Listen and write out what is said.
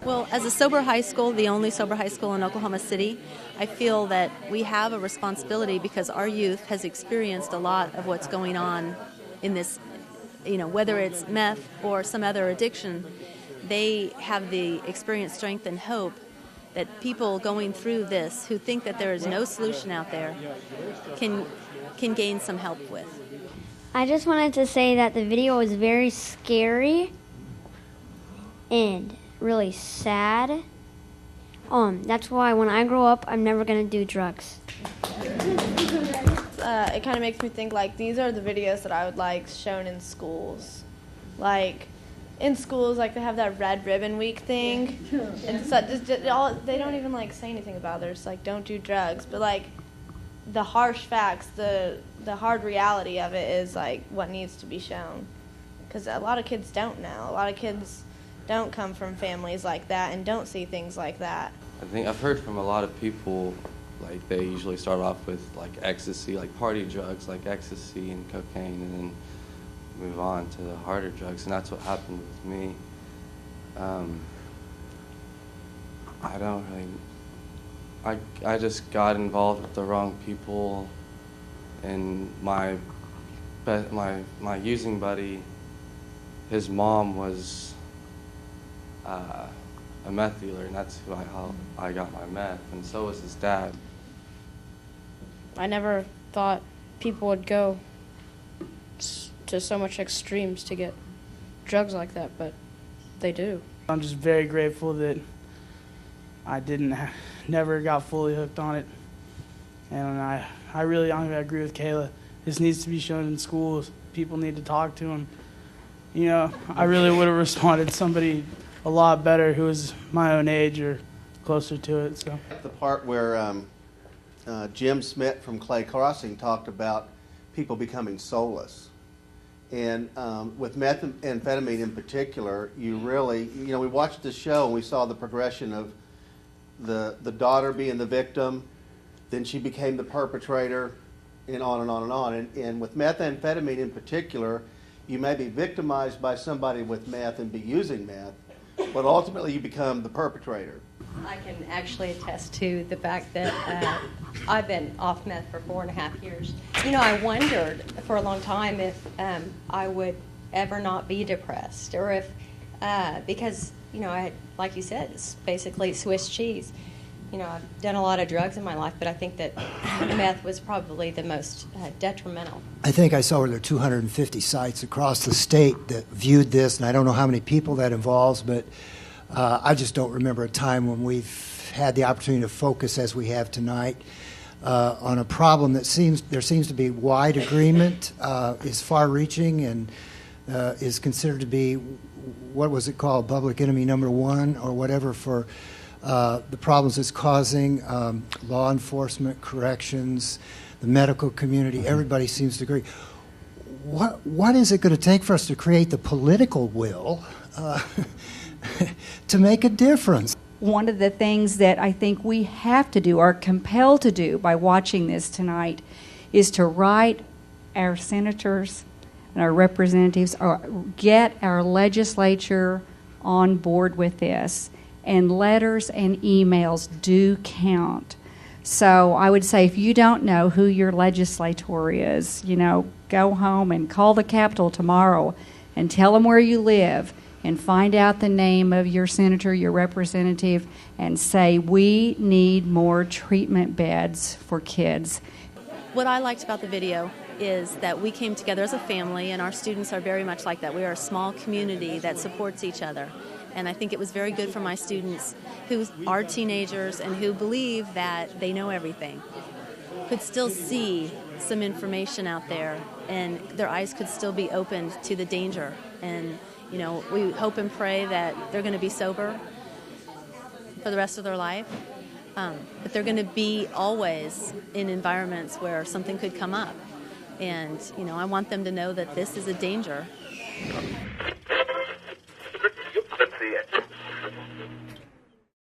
Well, as a sober high school, the only sober high school in Oklahoma City, I feel that we have a responsibility because our youth has experienced a lot of what's going on in this, whether it's meth or some other addiction. They have the experience, strength, and hope that people going through this who think that there is no solution out there can gain some help with. I just wanted to say that the video was very scary and really sad. That's why when I grow up, I'm never going to do drugs. It kind of makes me think, like, these are the videos that I would like shown in schools. Like, in schools, like, they have that Red Ribbon Week thing. And so they don't even, like, say anything about it. They're just like, don't do drugs. But, like, the harsh facts, the hard reality of it is, like, what needs to be shown. Because a lot of kids don't know. A lot of kids don't come from families like that and don't see things like that. I think I've heard from a lot of people, like, they usually start off with, like, ecstasy, like party drugs like ecstasy and cocaine, and then move on to the harder drugs, and that's what happened with me. I just got involved with the wrong people, and my using buddy, his mom was a meth dealer, and that's how I got my meth, and so was his dad. I never thought people would go to so much extremes to get drugs like that, but they do. I'm just very grateful that I never got fully hooked on it, and I agree with Kayla. This needs to be shown in schools. People need to talk to them. I really would have responded to somebody a lot better who was my own age or closer to it. So the part where Jim Smith from Clay Crossing talked about people becoming soulless, and with methamphetamine in particular, you really, we watched the show and we saw the progression of the daughter being the victim, then she became the perpetrator, and on and on and on. And with methamphetamine in particular, you may be victimized by somebody with meth and be using meth, but ultimately you become the perpetrator. I can actually attest to the fact that I've been off meth for 4.5 years. I wondered for a long time if I would ever not be depressed, or if, because, I had, like you said, it's basically Swiss cheese. I've done a lot of drugs in my life, but I think that meth was probably the most detrimental. I think I saw there are 250 sites across the state that viewed this, and I don't know how many people that involves, but I just don't remember a time when we've had the opportunity to focus as we have tonight on a problem that there seems to be wide agreement, is far-reaching, and is considered to be, what was it called, public enemy number one or whatever, for the problems it's causing. Law enforcement, corrections, the medical community, everybody seems to agree. What is it going to take for us to create the political will to make a difference? One of the things that I think we have to do, or compelled to do by watching this tonight, is to write our senators and our representatives, or get our legislature on board with this. And letters and emails do count. So I would say, if you don't know who your legislator is, go home and call the Capitol tomorrow and tell them where you live, and find out the name of your senator, your representative, and say, we need more treatment beds for kids. What I liked about the video is that we came together as a family, and our students are very much like that. We are a small community that supports each other. And I think it was very good for my students who are teenagers and who believe that they know everything, could still see some information out there, and their eyes could still be opened to the danger. And, we hope and pray that they're going to be sober for the rest of their life, but they're going to be always in environments where something could come up. And, I want them to know that this is a danger.